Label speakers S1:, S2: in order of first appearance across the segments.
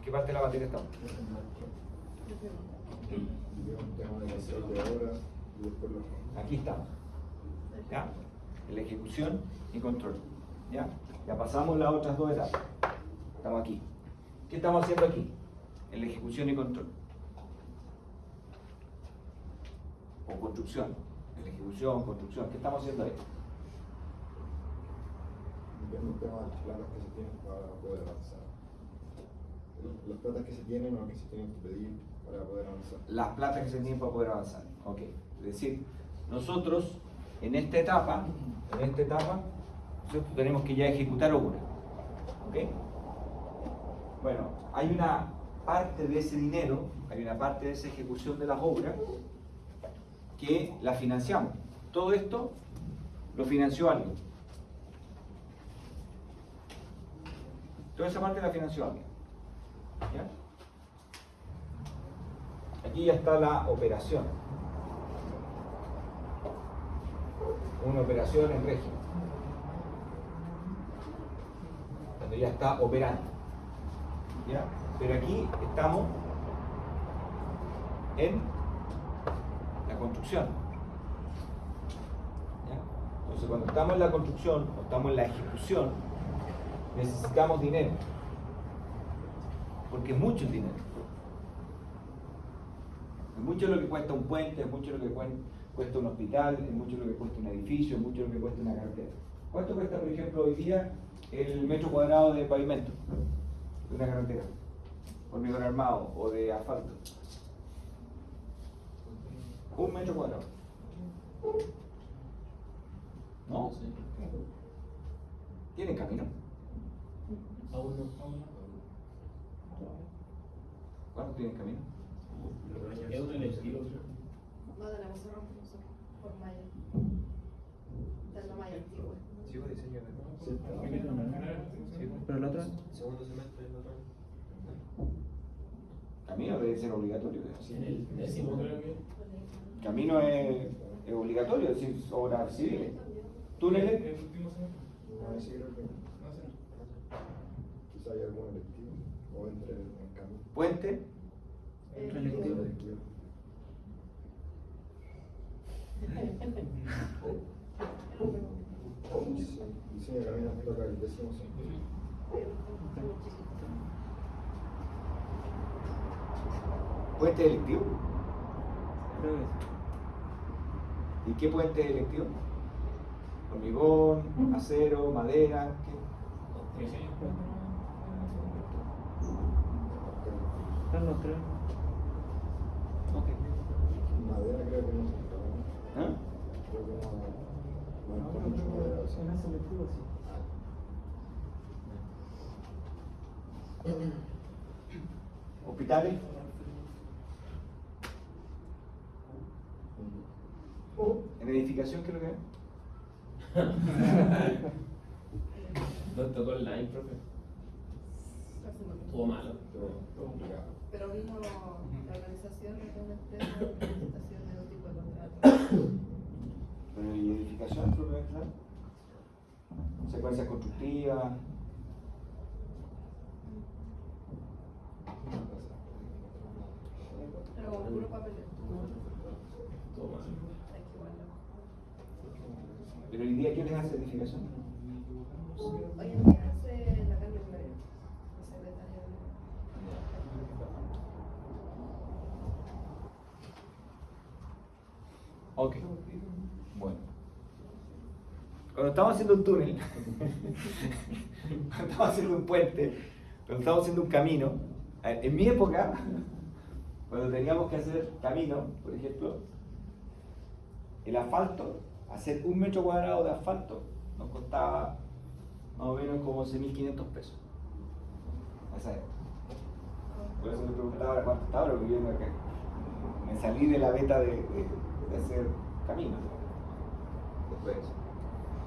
S1: ¿Qué parte de la materia estamos? Aquí estamos. ¿Ya? En la ejecución y control. ¿Ya? Ya pasamos las otras dos etapas. Estamos aquí. ¿Qué estamos haciendo aquí? En la ejecución y control. O construcción. En la ejecución, construcción. ¿Qué estamos haciendo ahí?
S2: Un tema de las platas que se tienen para poder avanzar. Las platas que se tienen o que se tienen que pedir para poder avanzar.
S1: Las platas que se tienen para poder avanzar. Ok. Es decir, nosotros en esta etapa, nosotros tenemos que ya ejecutar obra. ¿Ok? Bueno, hay una parte de ese dinero, hay una parte de esa ejecución de las obras que la financiamos. Todo esto lo financió alguien. Toda esa parte la financió alguien. ¿Ya? Aquí ya está la operación. Una operación en régimen. Cuando ya está operando. ¿Ya? Pero aquí estamos en la construcción. ¿Ya? Entonces cuando estamos en la construcción o estamos en la ejecución, necesitamos dinero. Porque es mucho el dinero. Es mucho lo que cuesta un puente, es mucho lo que cuesta un hospital, es mucho lo que cuesta un edificio, es mucho lo que cuesta una carretera. ¿Cuánto cuesta, por ejemplo, hoy día el metro cuadrado de pavimento de una carretera? Hormigón armado o de asfalto. 1 metro cuadrado. ¿No? ¿Tienen camino?
S3: Aún no.
S1: ¿Cuánto tienen camino?
S3: Es un electivo.
S4: No tenemos cerro por malla. Es la malla antigua.
S5: Sigo diseño de
S6: Pero la otra.
S5: segundo semestre del otro año.
S1: Camino debe ser obligatorio.
S3: En el 10º creo que.
S1: Camino es obligatorio, es decir, obras civiles. ¿Túneles?
S2: No, sí, creo que quizá hay algún electivo o entre en camino.
S1: ¿Puente?
S6: Electivo.
S2: Sí, diseño de camino toca el 10º.
S1: ¿Puente electivo?
S6: Creo que
S1: ¿Y qué puente es electivo? Hormigón, acero, madera, ¿qué?
S6: son los tres.
S1: Ok.
S2: Madera creo que no se
S1: ¿Ah?
S2: Creo que no entra mucho madera. ¿Sí?
S6: En ese electivo, sí.
S1: ¿Hospitales? ¿En edificación qué es lo que es?
S3: Nos tocó el line, profe. Todo malo.
S2: Todo complicado.
S4: Pero vino la organización de una empresa de presentación de un tipo de contrato.
S1: ¿Pero y edificación propiamente tal? ¿Secuencia constructiva?
S4: Pero con puro papel.
S3: Todo malo.
S4: Hay que igualar.
S1: ¿Pero hoy día quién les hace edificación?
S4: Hoy en día hace la Carmen Gloria, la secretaria de.
S1: Ok. Bueno. Cuando estamos haciendo un túnel, cuando estamos haciendo un puente, cuando estamos haciendo un camino, en mi época, cuando teníamos que hacer camino, por ejemplo, el asfalto, hacer 1 metro cuadrado de asfalto, nos costaba más o menos como 11.500 pesos. Esa época. Por eso me preguntaba ahora cuánto está ahora, porque yo me salí de la beta de hacer camino. Después de eso.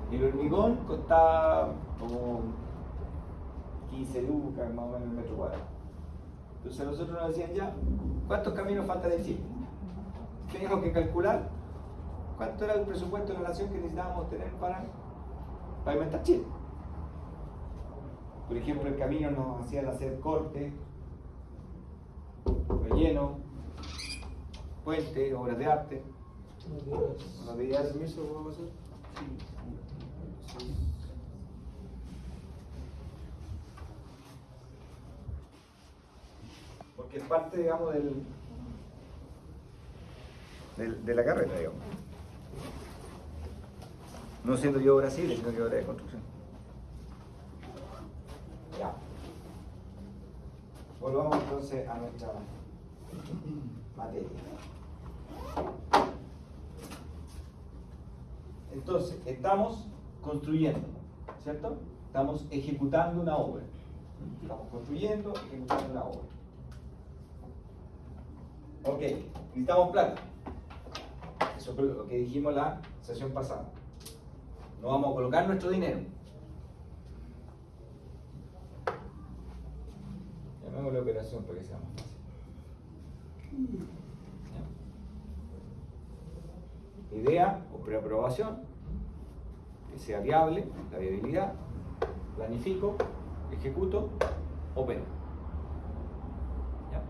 S1: Y el hormigón costaba como 15 lucas más o menos el metro cuadrado. Entonces a nosotros nos decían ya, ¿cuántos caminos faltan en Chile? Teníamos que calcular cuánto era el presupuesto de la nación que necesitábamos tener para pavimentar Chile. Por ejemplo, el camino nos hacían hacer cortes relleno, puente, obras de arte. Buenos días.
S5: ¿Permiso puedo pasar?
S1: Porque es parte, digamos, de la carrera, digamos. No siendo yo obra civil, sino que obra de construcción. Ya. Volvamos entonces a nuestra materia. Entonces, estamos construyendo, ¿cierto? Estamos ejecutando una obra. Estamos construyendo, ejecutando una obra. Ok, necesitamos plata. Eso es lo que dijimos la sesión pasada. No vamos a colocar nuestro dinero. Llamémosle operación para que sea más fácil. ¿Ya? Idea o preaprobación, que sea viable, la viabilidad, planifico, ejecuto, opero. ¿Ya?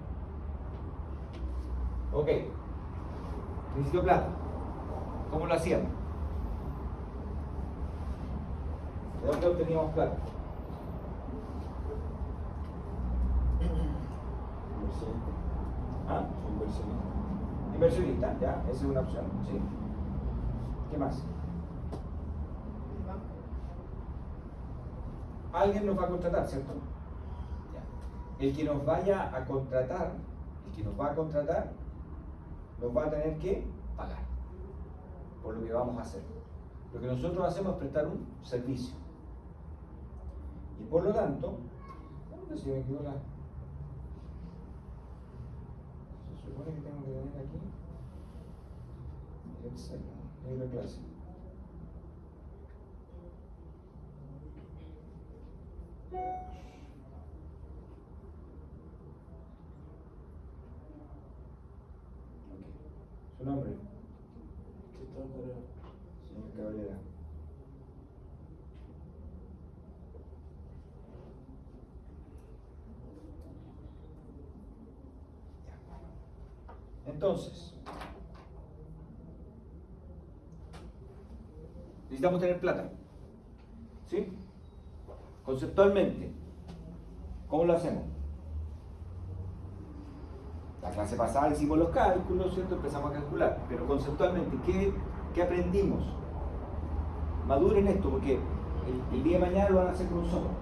S1: Ok, necesito plata. ¿Cómo lo hacíamos? ¿De dónde obteníamos plata?
S2: Inversionista.
S1: ¿Ah?
S2: Inversionista.
S1: Inversionista, ya, esa es una opción, ¿sí? ¿Qué más?
S4: El banco.
S1: Alguien nos va a contratar, ¿cierto? Ya. El que nos vaya a contratar, nos va a tener que pagar por lo que vamos a hacer. Lo que nosotros hacemos es prestar un servicio. Y por lo tanto, ¿dónde se me quedó la? Se supone que tengo que tener aquí Excel, libro de clase. ¿Su nombre? Señor Cabrera. Entonces, necesitamos tener plata. ¿Sí? Conceptualmente, ¿cómo lo hacemos? La clase pasada hicimos los cálculos, ¿cierto? Empezamos a calcular, pero conceptualmente, ¿qué aprendimos? Maduren esto, porque el día de mañana lo van a hacer con un software.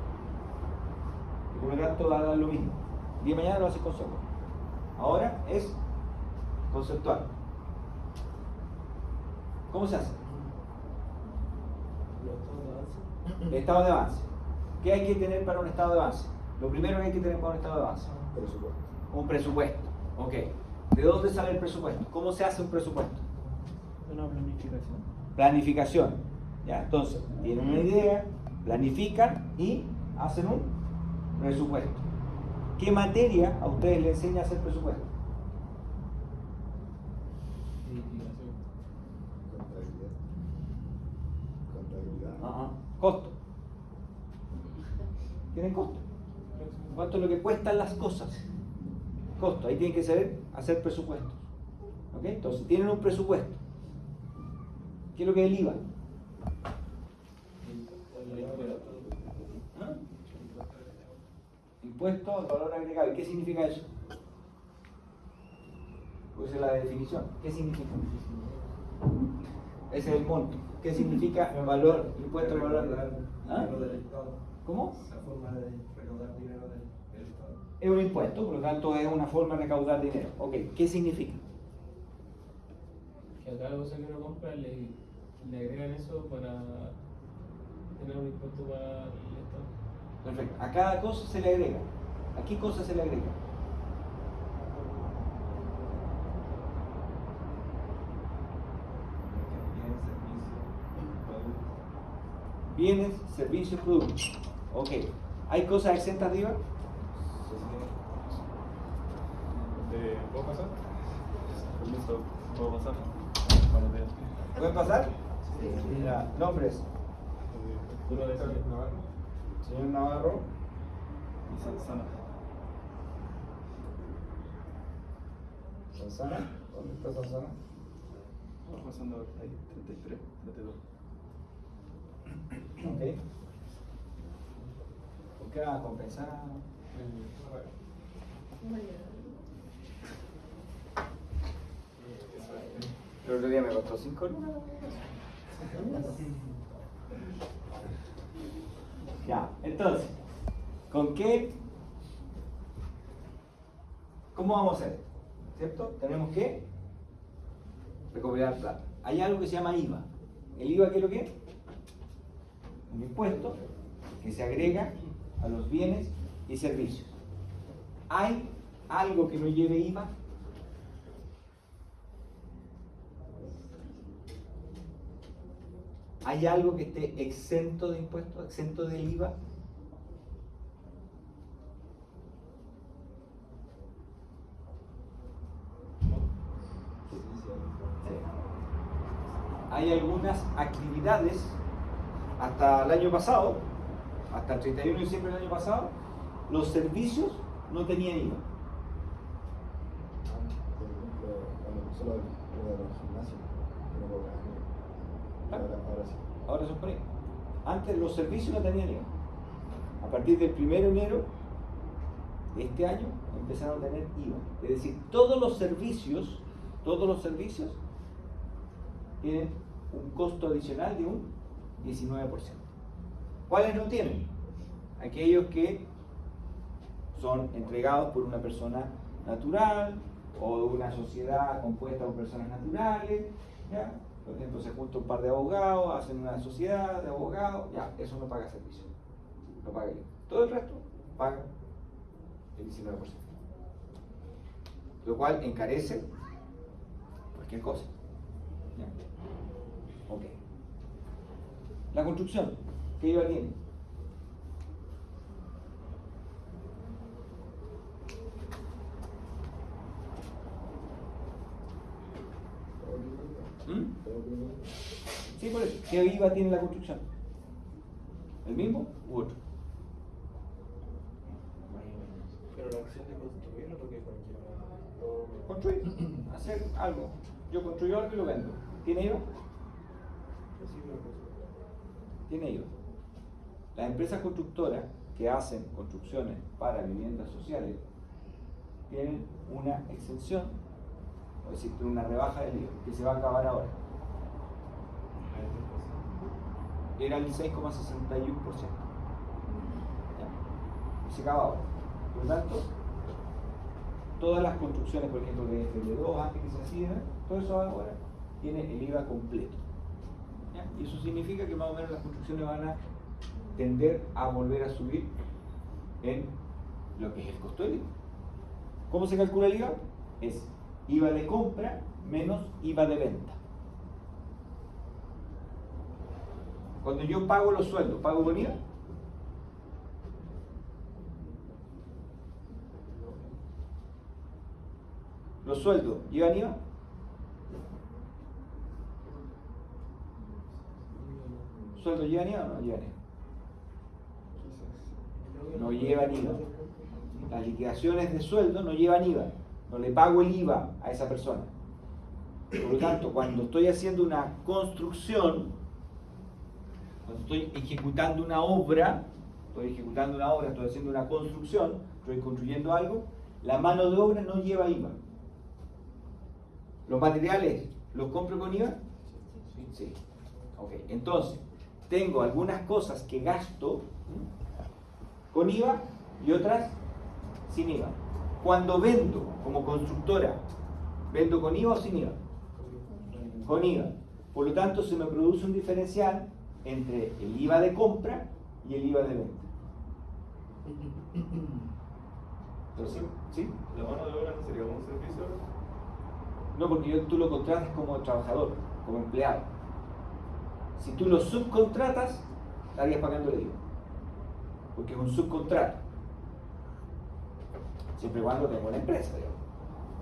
S1: Y por lo tanto va a dar lo mismo. El día de mañana lo van a hacer con software. Ahora es conceptual. ¿Cómo se hace? Estado de avance. ¿Qué hay que tener para un estado de avance? Lo primero que hay que tener para un estado de avance.
S2: Presupuesto.
S1: Un presupuesto. Ok. ¿De dónde sale el presupuesto? ¿Cómo se hace un presupuesto?
S6: Una planificación.
S1: Planificación. ¿Ya? Entonces, tienen una idea, planifican y hacen un presupuesto. ¿Qué materia a ustedes les enseña a hacer presupuesto?
S2: Contabilidad. Contabilidad.
S1: Costo. ¿Tienen costo? ¿Cuánto es lo que cuestan las cosas? Costo. Ahí tienen que saber hacer presupuestos. ¿Ok? Entonces, tienen un presupuesto. ¿Qué es lo que es el IVA? ¿Ah? Impuesto al valor agregado. ¿Y qué significa eso? Pues es la definición. ¿Qué significa? Ese es el monto. ¿Qué significa el valor, impuesto al valor agregado? ¿Ah? ¿Cómo?
S5: La forma de recaudar dinero del Estado.
S1: Es un impuesto, por lo tanto es una forma de recaudar dinero. Ok, ¿qué significa?
S3: Que a cada cosa que uno compra le agregan eso para tener un impuesto para el Estado.
S1: Perfecto. A cada cosa se le agrega. ¿A qué cosa se le agrega? Bienes, servicios, productos. Ok. ¿Hay cosas exentas de IVA?
S7: ¿Puedo pasar? Permiso, ¿puedo pasar? Buenos días.
S1: ¿Pueden pasar? Sí. Mira, nombres.
S3: Uno de esos.
S7: Navarro
S1: Señor Navarro.
S7: y Sanzana.
S2: Sansana. ¿Dónde está Sansana?
S7: Vamos pasando ahí, 33, 32.
S1: Ok. ¿Por qué va a compensar? El otro día me costó 5 lucas. Ya, entonces, ¿con qué? ¿Cómo vamos a hacer? ¿Cierto? Tenemos que recuperar plata. Hay algo que se llama IVA. ¿El IVA qué es lo que es? Un impuesto que se agrega a los bienes y servicios. ¿Hay algo que no lleve IVA? ¿Hay algo que esté exento de impuestos, exento del IVA? Hay algunas actividades, hasta el año pasado, hasta el 31 de diciembre del año pasado, los servicios no tenían IVA.
S2: Por ejemplo, cuando empezó lo de los gimnasios, que no cobraban IVA. Ahora sí.
S1: Ahora son por IVA. Antes los servicios no tenían IVA. A partir del 1 de enero de este año empezaron a tener IVA. Es decir, todos los servicios tienen un costo adicional de un 19%. ¿Cuáles no tienen? Aquellos que son entregados por una persona natural o de una sociedad compuesta por personas naturales, ¿ya? Por ejemplo, se junta un par de abogados, hacen una sociedad de abogados, ya, eso no paga servicio, no paga IVA. Todo el resto paga el 19%. Lo cual encarece cualquier cosa. ¿Ya? Ok. La construcción, ¿qué IVA tiene? Sí, por eso. ¿Qué IVA tiene la construcción? ¿El mismo u otro?
S5: Pero la acción de construir es lo que conlleva.
S1: Construir, hacer algo. Yo construyo algo y lo vendo. ¿Tiene IVA? Tiene IVA. Las empresas constructoras que hacen construcciones para viviendas sociales tienen una exención, o decir, una rebaja del IVA, que se va a acabar ahora. Era el 6,61%. Se acaba ahora. Por lo tanto, todas las construcciones, por ejemplo, de FL2, antes que se hacían, todo eso ahora tiene el IVA completo. ¿Ya? Y eso significa que más o menos las construcciones van a tender a volver a subir en lo que es el costo del IVA. ¿Cómo se calcula el IVA? Es IVA de compra menos IVA de venta. Cuando yo pago los sueldos, ¿pago con IVA? ¿Los sueldos llevan IVA? ¿Sueldos llevan IVA o no llevan IVA? No llevan IVA. Las liquidaciones de sueldo no llevan IVA. No le pago el IVA a esa persona. Por lo tanto, cuando estoy haciendo una construcción, cuando estoy ejecutando una obra, estoy haciendo una construcción, estoy construyendo algo, la mano de obra no lleva IVA. ¿Los materiales los compro con IVA? Sí. Ok, entonces, tengo algunas cosas que gasto con IVA y otras sin IVA. Cuando vendo como constructora, ¿vendo con IVA o sin IVA? Con IVA. Por lo tanto, se me produce un diferencial entre el IVA de compra y el IVA de venta. Entonces, ¿sí?
S7: ¿La mano de obra no sería como un servicio?
S1: No, porque tú lo contratas como trabajador, como empleado. Si tú lo subcontratas, estarías pagando el IVA. Porque es un subcontrato. Siempre y cuando tenga una empresa, digamos,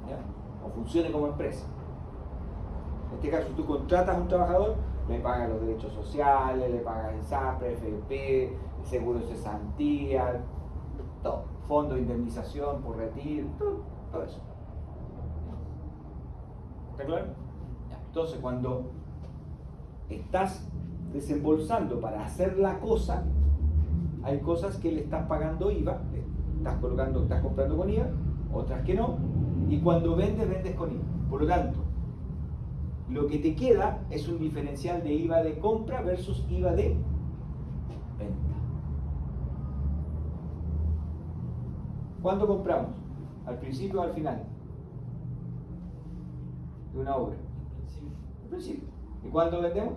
S1: ¿ya? O funcione como empresa. En este caso, tú contratas a un trabajador, le pagas los derechos sociales, le pagas el SAPRE, FP, el seguro de cesantía, todo, fondo de indemnización por retiro, todo eso. ¿Está claro? Ya. Entonces, cuando estás desembolsando para hacer la cosa, hay cosas que le estás pagando IVA, le estás comprando con IVA, otras que no, y cuando vendes con IVA. Por lo tanto, lo que te queda es un diferencial de IVA de compra versus IVA de venta. ¿Cuándo compramos? ¿Al principio o al final? De una obra. Al principio. ¿Y cuándo vendemos?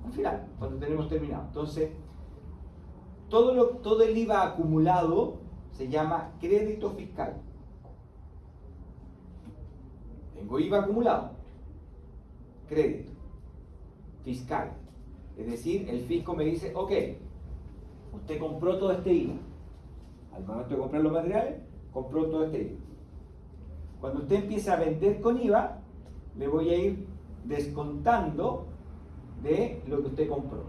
S1: Al final, cuando tenemos terminado. Entonces, todo el IVA acumulado se llama crédito fiscal. Tengo IVA acumulado, crédito fiscal. Es decir, el fisco me dice, ok, usted compró todo este IVA. Al momento de comprar los materiales, compró todo este IVA. Cuando usted empiece a vender con IVA, le voy a ir descontando de lo que usted compró.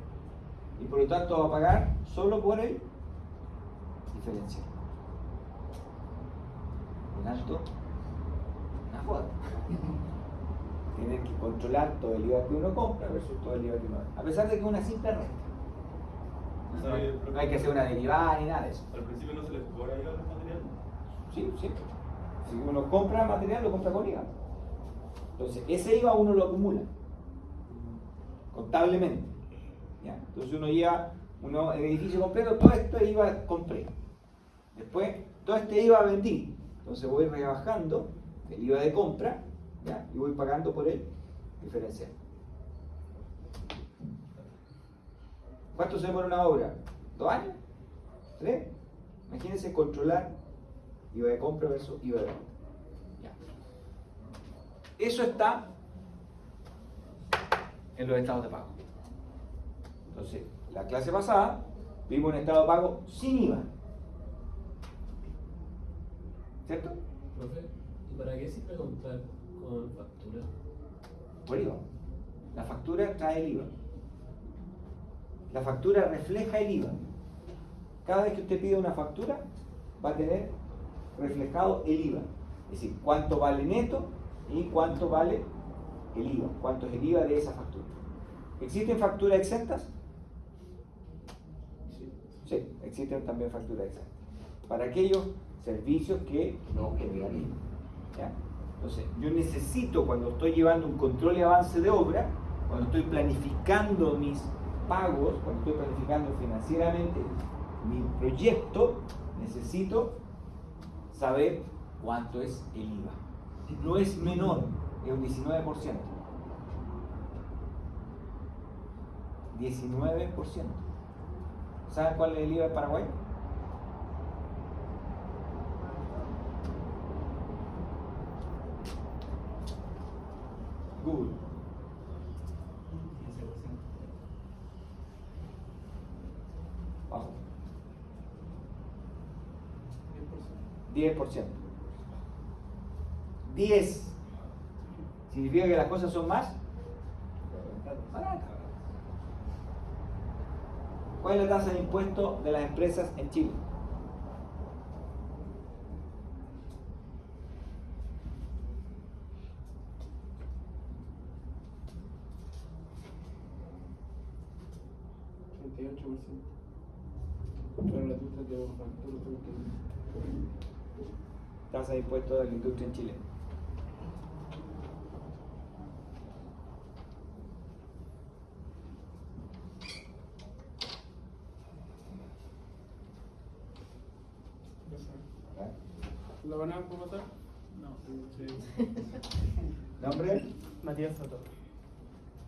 S1: Y por lo tanto va a pagar solo por el diferencial. Por lo tanto, una joda. Tienen que controlar todo el IVA que uno compra versus todo el IVA que uno vende. A pesar de que es una simple resta. No hay que hacer una derivada ni nada de eso.
S8: ¿Al principio no se les cobra IVA a los materiales?
S1: Sí, sí. Si uno compra material, lo compra con IVA. Entonces, ese IVA uno lo acumula contablemente. ¿Ya? Entonces uno lleva el edificio completo, todo esto IVA compré. Después, todo este IVA vendí. Entonces voy rebajando el IVA de compra, ¿ya? Y voy pagando por el diferencial. ¿Cuánto se demora una obra? ¿2 años? ¿3? Imagínense controlar IVA de compra versus IVA de venta. Ya. Eso está en los estados de pago. Entonces, la clase pasada vimos un estado de pago sin IVA. ¿Cierto?
S3: Profe, ¿y para qué sirve contar con factura?
S1: Por IVA. La factura trae el IVA. La factura refleja el IVA. Cada vez que usted pide una factura, va a tener reflejado el IVA. Es decir, cuánto vale neto y cuánto vale el IVA. Cuánto es el IVA de esa factura. ¿Existen facturas exentas? Sí, existen también facturas exentas. Para aquellos servicios que no generan IVA. ¿Ya? Entonces, yo necesito, cuando estoy llevando un control y avance de obra, cuando estoy planificando mis pagos, cuando estoy planificando financieramente mi proyecto, necesito saber cuánto es el IVA. No es menor, es un 19%. 19%. ¿Saben cuál es el IVA de Paraguay? Google.
S6: 15%.
S1: Bajo. 10%. 10. ¿Significa que las cosas son más baratas? ¿Cuál es la tasa de impuesto de las empresas en Chile?
S7: Para la industria de manufactura,
S1: Tasa de impuesto de la industria en Chile.
S7: ¿La van a votar?
S6: No.
S7: Sí.
S1: ¿Nombre?
S6: Matías Soto.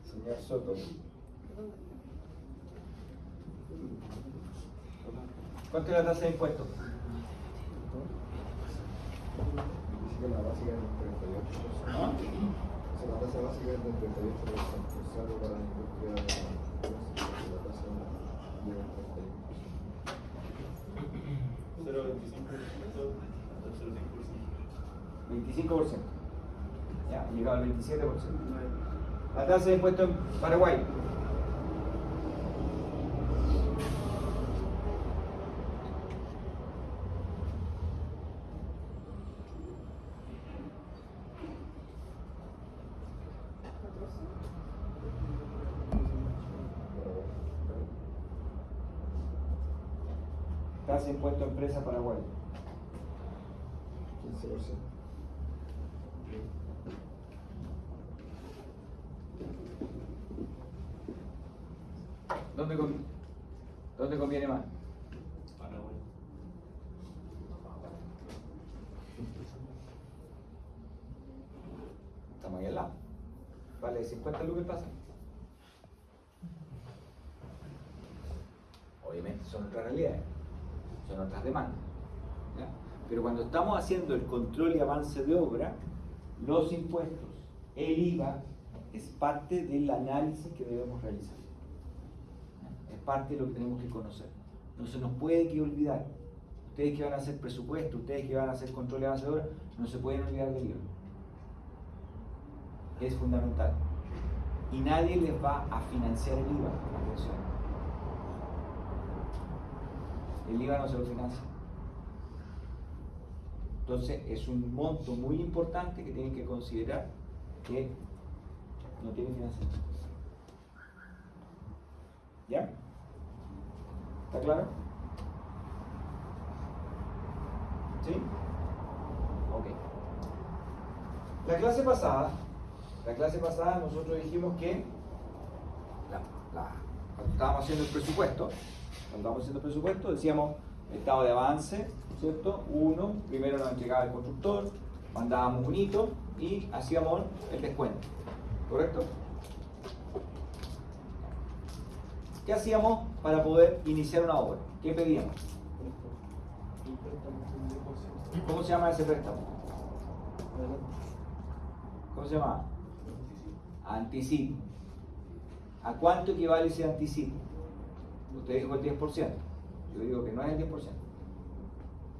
S1: Señor Soto. ¿Cuánto es la tasa de impuesto?
S2: Dice que la básica es del 38%.
S1: ¿Ah?
S2: O sea, la tasa básica es del 38%. Salvo para la industria de la tasa del 31%.
S8: 0,25% al 0,5%.
S1: 25%. Ya, ha llegado al 27%. La tasa de impuesto en Paraguay. Tasa de impuesto a empresa paraguaya.
S2: 15%.
S1: ¿Dónde conviene más?
S8: Paraguay.
S1: Estamos ahí al lado. Vale 50 lucas el pase. Obviamente son otras realidades, son otras demandas. ¿Ya? Pero cuando estamos haciendo el control y avance de obra, los impuestos, el IVA, es parte del análisis que debemos realizar. ¿Ya? Es parte de lo que tenemos que conocer. No se nos puede que olvidar. Ustedes que van a hacer presupuesto, ustedes que van a hacer control y avance de obra, no se pueden olvidar del IVA. Es fundamental. Y nadie les va a financiar el IVA. Atención. El IVA no se lo financia. Entonces es un monto muy importante que tienen que considerar que no tiene financiación. ¿Ya? ¿Está claro? ¿Sí? Ok. La clase pasada nosotros dijimos que cuando estábamos haciendo el presupuesto, decíamos estado de avance, ¿cierto? Primero nos entregaba el constructor, mandábamos un hito y hacíamos el descuento, ¿correcto? ¿Qué hacíamos para poder iniciar una obra? ¿Qué pedíamos? ¿Cómo se llama ese préstamo? ¿Cómo se llama? Anticipo. ¿A cuánto equivale ese anticipo? Usted dijo el 10%. Yo digo que no es el 10%.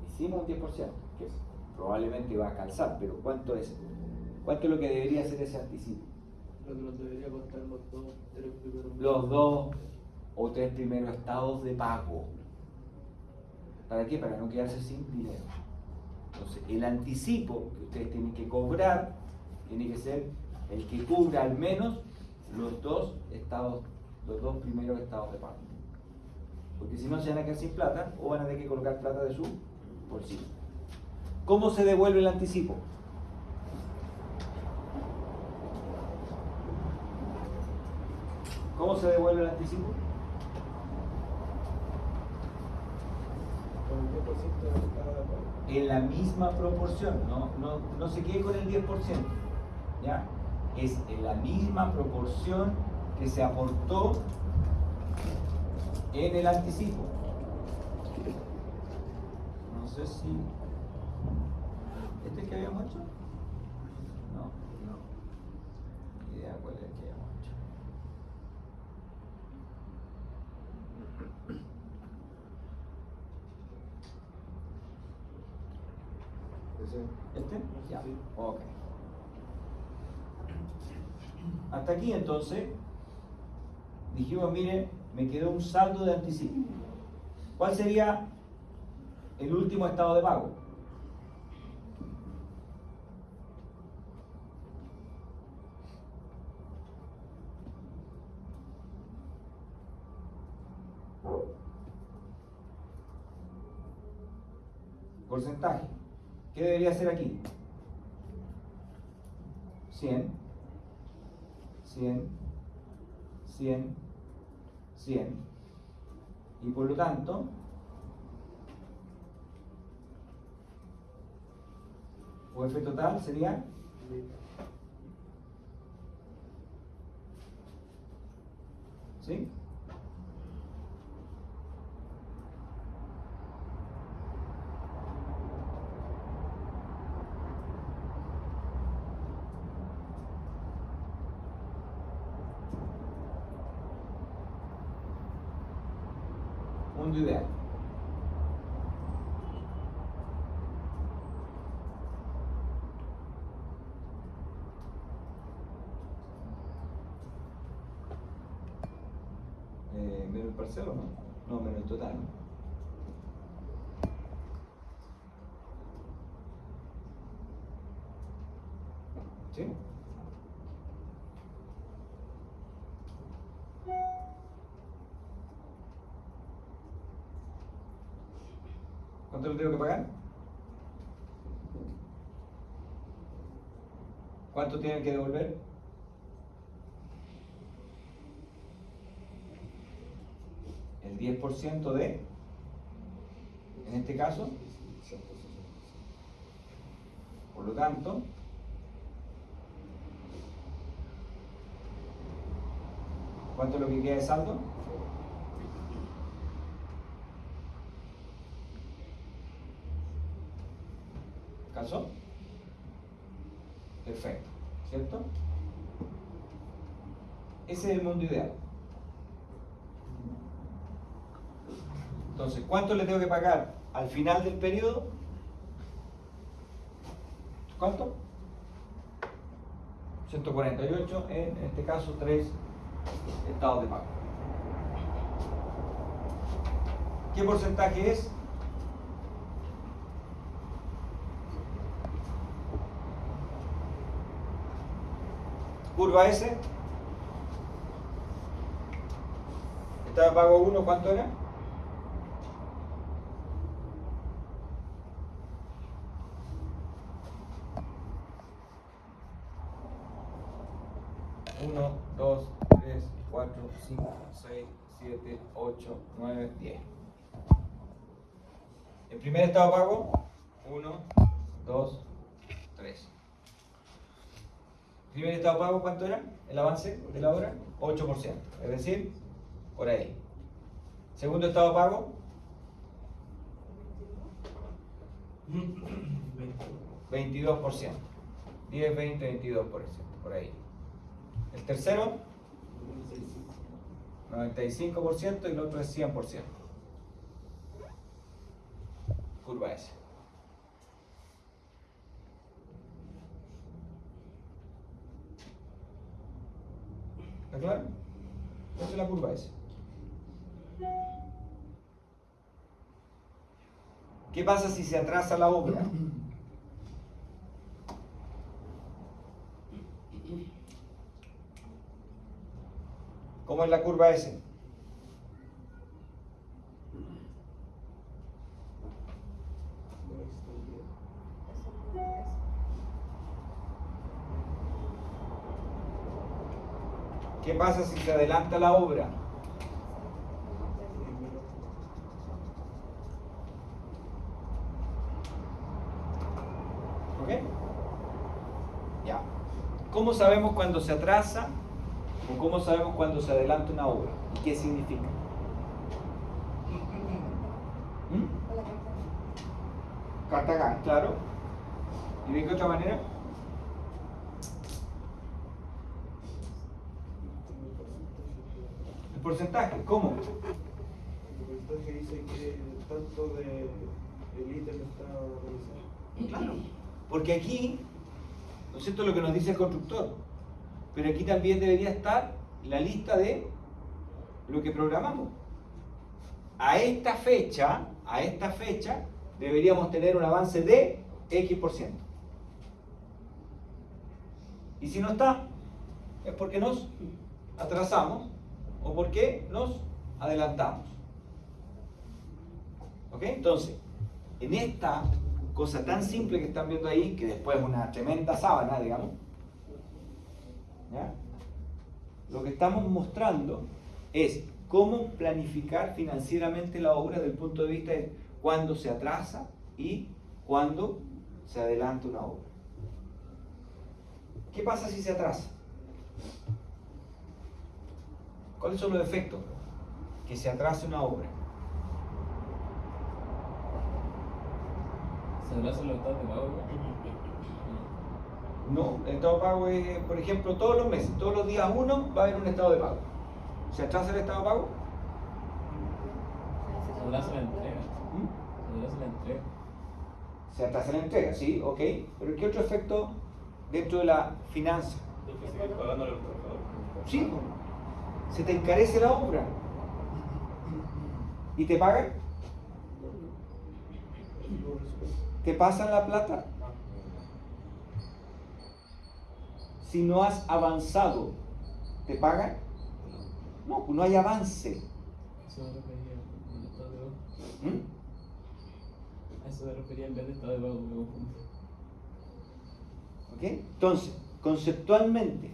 S1: Hicimos un 10%, que probablemente iba a calzar, pero ¿cuánto es? ¿Cuánto es lo que debería ser ese anticipo?
S5: Lo que nos debería costar los 2, 3 primeros meses.
S1: Los 2 o 3 primeros estados de pago. ¿Para qué? Para no quedarse sin dinero. Entonces, el anticipo que ustedes tienen que cobrar tiene que ser el que cubra al menos los dos primeros estados de pago. Porque si no se van a quedar sin plata o van a tener que colocar plata de su bolsillo. ¿Cómo se devuelve el anticipo? ¿Cómo se devuelve el anticipo?
S5: Con el 10% de cada pago.
S1: En la misma proporción, no se quede con el 10%, ¿ya? Es en la misma proporción que se aportó en el anticipo. No sé si... ¿Este es el que habíamos hecho? No. Ni idea cuál es el que habíamos hecho. ¿Este? Ya.
S5: Sí.
S1: Ok. Hasta aquí entonces dijimos, mire, me quedó un saldo de anticipo. ¿Cuál sería el último estado de pago? Porcentaje. ¿Qué debería ser aquí? 100, 100, 100, 100. Y por lo tanto, UF total sería ¿sí? Mundo ideal. Menos el parcial o no? No, menos el total, ¿no? ¿Sí? ¿Cuánto le tengo que pagar? ¿Cuánto tienen que devolver? El 10% de, en este caso,
S2: 165.
S1: por lo tanto, ¿cuánto es lo que queda de saldo? ¿Calzó? Perfecto, ¿cierto? Ese es el mundo ideal. Entonces, ¿cuánto le tengo que pagar al final del periodo? ¿Cuánto? 148, en este caso 3 estados de pago. ¿Qué porcentaje es? Curva S. Estado de pago 1, ¿cuánto era? Uno, 2, 3, 4, 5, 6, 7, 8, 9, 10. El primer estado de pago, 1, 2, 3. El primer estado de pago, ¿cuánto era? El avance de la obra, 8%. Es decir, por ahí. Segundo estado de pago, 22%. 10, 20, 22%. Por ahí. El tercero, 95% y el otro es 100%. Curva S. ¿Está claro? Esta es la curva S. ¿Qué pasa si se atrasa la obra? ¿Cómo es la curva S? ¿Qué pasa si se adelanta la obra? ¿Ok? Ya. ¿Cómo sabemos cuando se atrasa o cómo sabemos cuando se adelanta una obra? ¿Y qué significa? Carta GAN, claro. ¿Y de qué otra manera? El porcentaje, ¿cómo?
S5: El porcentaje dice que tanto de el ítem está realizado.
S1: Claro. Porque aquí, ¿no es cierto?, lo que nos dice el constructor. Pero aquí también debería estar la lista de lo que programamos. A esta fecha, deberíamos tener un avance de X%. Y si no está, es porque nos atrasamos o porque nos adelantamos. ¿Ok? Entonces, en esta cosa tan simple que están viendo ahí, que después es una tremenda sábana, digamos, ¿ya? Lo que estamos mostrando es cómo planificar financieramente la obra desde el punto de vista de cuándo se atrasa y cuándo se adelanta una obra. ¿Qué pasa si se atrasa? ¿Cuáles son los efectos que se atrase una obra?
S3: ¿Se atrasan los estados de pago?
S1: No, el estado de pago es, por ejemplo, todos los meses, todos los días 1 va a haber un estado de pago. ¿Se atrasa el estado de pago?
S3: Se atrasa la entrega.
S1: ¿Mm?
S3: Se atrasa la entrega.
S1: Se atrasa la entrega, sí, ok. Pero ¿qué otro efecto dentro de la finanza?
S8: Hay que seguir pagándole a los trabajadores.
S1: Sí, se te encarece la obra. ¿Y te pagan? ¿Te pasan la plata? Si no has avanzado, ¿te pagan? No, pues no hay avance.
S3: Eso es lo que diría el estado de pago.
S1: ¿Mm?
S3: eso me refería en vez de estado de pago, me confundo.
S1: ¿Ok? Entonces, conceptualmente,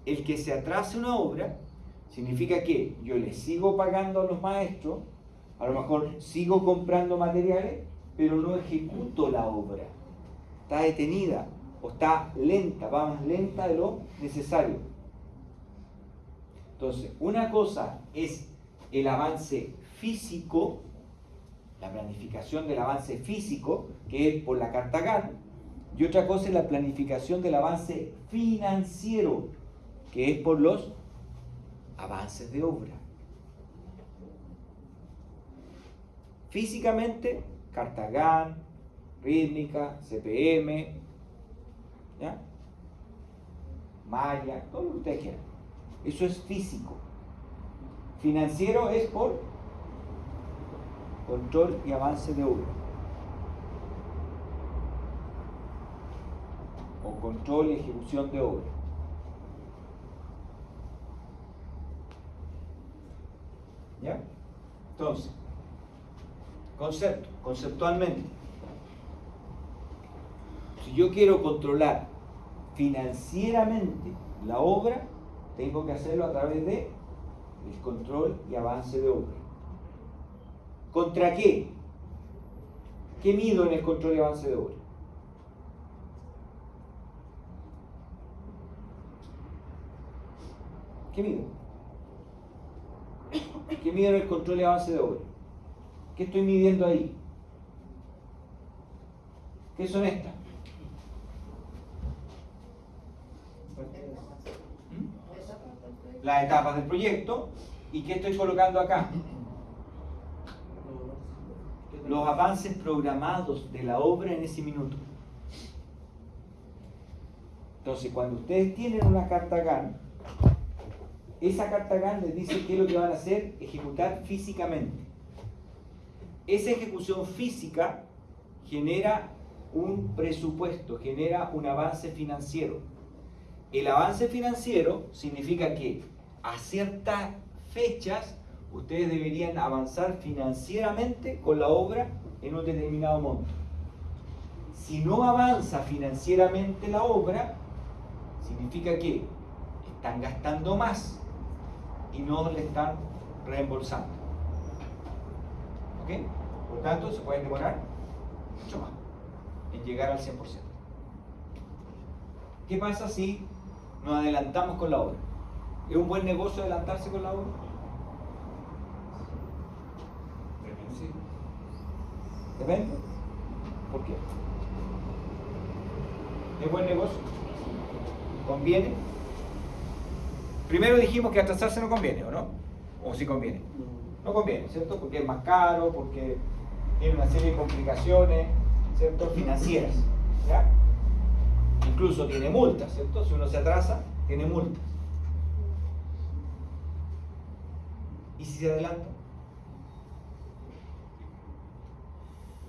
S1: el que se atrase una obra significa que yo le sigo pagando a los maestros, a lo mejor sigo comprando materiales, pero no ejecuto la obra. Está detenida o está lenta, va más lenta de lo necesario. Entonces, una cosa es el avance físico, la planificación del avance físico, que es por la carta GAN, y otra cosa es la planificación del avance financiero, que es por los avances de obra. Físicamente, carta GAN, rítmica, CPM, ¿ya? Maya, todo lo que ustedes quieran. Eso es físico. Financiero es por control y avance de obra. O control y ejecución de obra. ¿Ya? Entonces, conceptualmente, si yo quiero controlar financieramente la obra, tengo que hacerlo a través de el control y avance de obra. ¿Contra qué? ¿Qué mido en el control y avance de obra? ¿Qué mido? ¿Qué mido en el control y avance de obra? ¿Qué estoy midiendo ahí? ¿Qué son estas? Las etapas del proyecto. ¿Y qué estoy colocando acá? Los avances programados de la obra en ese minuto. Entonces, cuando ustedes tienen una carta GAN, esa carta GAN les dice qué es lo que van a hacer, ejecutar físicamente. Esa ejecución física genera un presupuesto, genera un avance financiero. El avance financiero significa que a ciertas fechas ustedes deberían avanzar financieramente con la obra en un determinado monto. Si no avanza financieramente la obra, significa que están gastando más y no le están reembolsando. ¿Ok? Por tanto, se pueden demorar mucho más en llegar al 100%. ¿Qué pasa si nos adelantamos con la obra? ¿Es un buen negocio adelantarse con la obra?
S8: Sí.
S1: Depende. ¿Por qué? ¿Es buen negocio? ¿Conviene? Primero dijimos que atrasarse no conviene, ¿o no? ¿O sí conviene? No conviene, ¿cierto? Porque es más caro, porque tiene una serie de complicaciones, ¿cierto? Financieras, ¿ya? Incluso tiene multas, ¿cierto? Si uno se atrasa, tiene multas. ¿Y si se adelanta?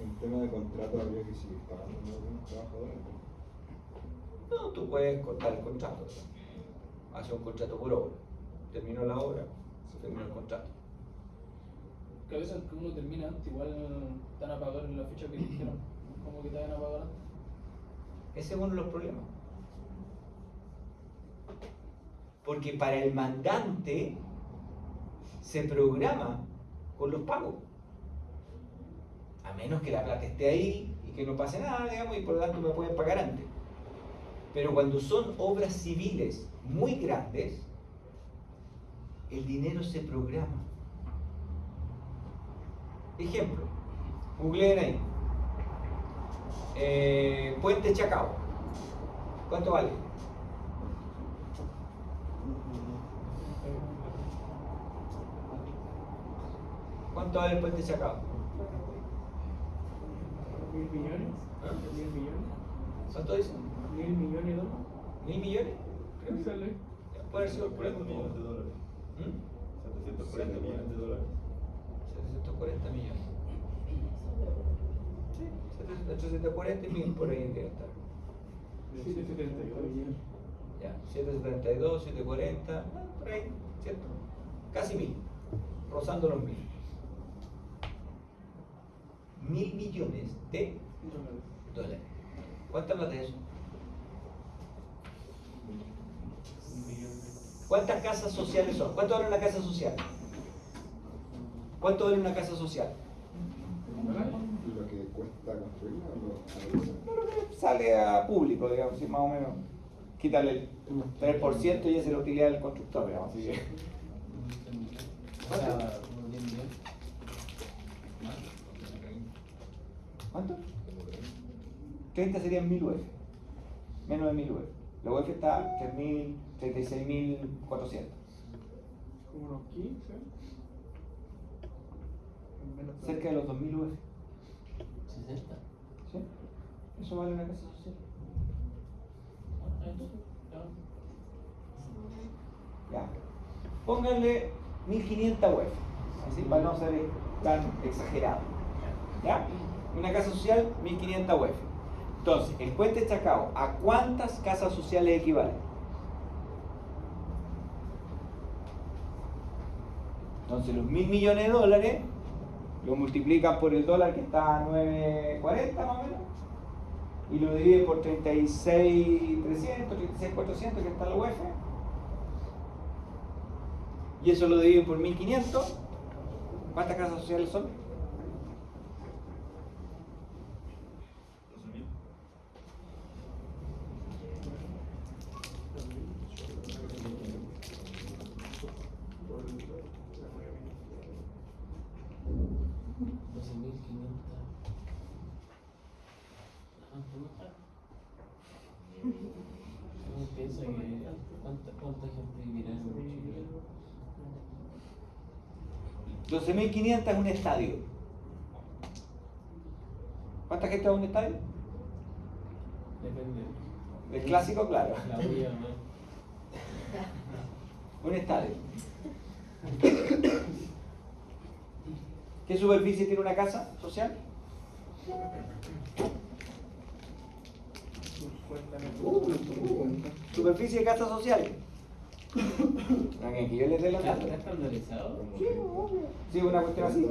S2: En tema de contrato habría que seguir pagando a algunos trabajadores.
S1: No, tú puedes cortar el contrato, ¿no? Hacer un contrato por obra. Terminó la obra, se terminó el contrato.
S3: Que a veces que uno termina antes, igual te van a pagar en la fecha que dijeron, como que te van a pagar antes.
S1: Ese es uno de los problemas. Porque para el mandante se programa con los pagos. A menos que la plata esté ahí y que no pase nada, digamos, y por lo tanto me pueden pagar antes. Pero cuando son obras civiles muy grandes, el dinero se programa. Ejemplo, googleen ahí. Puente Chacao. ¿Cuánto vale? ¿Cuánto vale el Puente Chacao?
S3: 1.000 millones.
S1: ¿Ah?
S3: 1.000 millones.
S1: ¿Cuánto dicen?
S3: 1.000 millones de dólares.
S1: ¿1.000 millones?
S3: Creo que sale.
S1: Puede ser por
S8: 740 millones de dólares.
S1: ¿Mm?
S8: 740 millones de dólares.
S1: 740 millones. Sí, 740 y 1.000 por ahí debe estar.
S3: 772 millones.
S1: Ya, 772, 740, por ahí, ¿cierto? Casi 1.000, rozando los 1.000. 1.000 millones de Dólares. ¿Cuánta plata es eso? ¿Cuántas casas sociales son? ¿Cuánto vale una casa social? ¿Cuánto vale una casa social?
S2: Lo que cuesta construirla o lo
S1: Sale a público, digamos, si más o menos. Quítale el 3% y esa es la utilidad del constructor, digamos. Así que.
S3: O sea, unos 10 millones.
S1: ¿Cuánto? 30 serían 1000 UF. Menos de 1000 UF. La UF está 3000, 36.400.
S7: Como unos 15.
S1: Cerca de los 2000 UF.
S3: 60.
S1: ¿Sí? Eso vale una casa social. Ya. Pónganle 1500 UF. Así para no ser tan exagerado. ¿Ya? Una casa social, 1500 UF. Entonces, el puente Chacao, ¿a cuántas casas sociales equivale? Entonces, los 1000 millones de dólares lo multiplican por el dólar que está a 9.40 más o menos y lo dividen por 36.300, 36.400 que está en la UF y eso lo dividen por 1500. ¿Cuántas casas sociales son?
S8: 12.000.
S3: Uno piensa que cuánta gente vivirá en Chile.
S1: 12.500 es un estadio. ¿Cuánta gente va a un estadio?
S3: Depende.
S1: El clásico, claro.
S3: La huella, ¿no?
S1: Un estadio. ¿Qué superficie tiene una casa social? Superficie de casa social. ¿No que yo les dé la
S3: ¿Está
S1: plata?
S3: estandarizado?
S1: Sí, una cuestión así.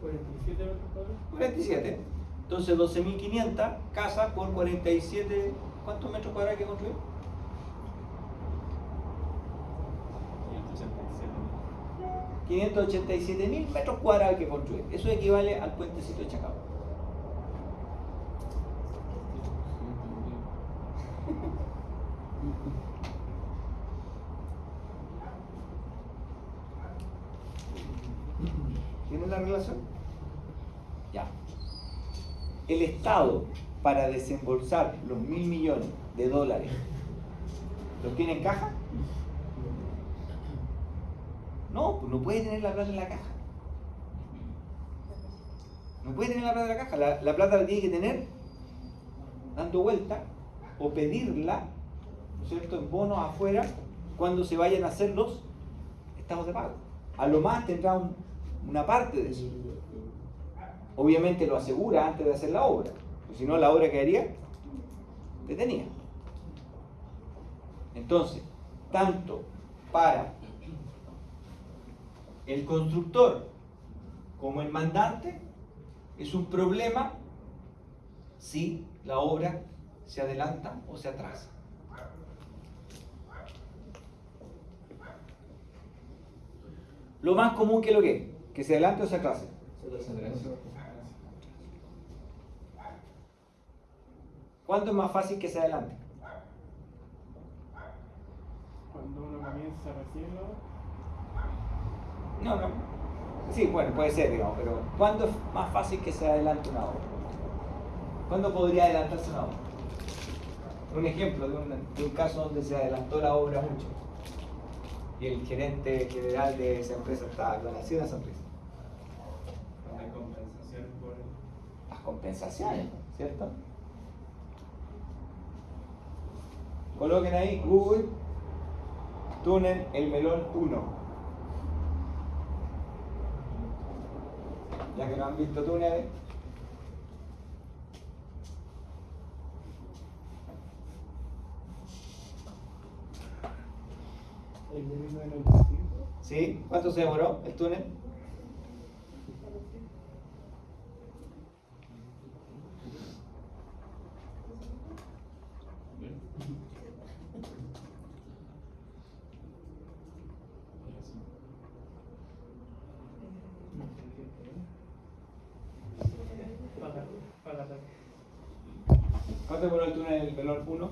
S3: 47 metros cuadrados.
S1: 47. Entonces 12.500 casas por 47. ¿Cuántos metros cuadrados hay que construir? 587.000 metros cuadrados hay que construir. Eso equivale al puentecito de Chacao. ¿Tienen la relación? Ya. El Estado, para desembolsar los 1.000 millones de dólares, ¿los tiene en caja? No, pues no puede tener la plata en la caja. No puede tener la plata en la caja. La plata la tiene que tener dando vuelta o pedirla, ¿no es cierto?, en bonos afuera cuando se vayan a hacer los estados de pago. A lo más tendrá una parte de eso. Obviamente lo asegura antes de hacer la obra, porque si no la obra quedaría detenida. Entonces, tanto para el constructor como el mandante es un problema si la obra se adelanta o se atrasa. Lo más común que lo que se adelante o se atrase. ¿Cuándo es más fácil que se adelante?
S6: Cuando uno comienza recién, ¿no?
S1: No. Sí, bueno, puede ser, digamos, pero ¿cuándo es más fácil que se adelante una obra? ¿Cuándo podría adelantarse una obra? Un ejemplo de un caso donde se adelantó la obra mucho y el gerente general de esa empresa estaba conocido de esa empresa.
S8: Cuando hay compensación por
S1: Las compensaciones, ¿cierto? Coloquen ahí Google túnel El Melón 1. Ya que no han visto túneles.
S6: El de 1995.
S1: ¿Sí? ¿Cuánto se demoró el túnel?
S3: matar.
S1: ¿Cuánto demoró el túnel del Melón 1?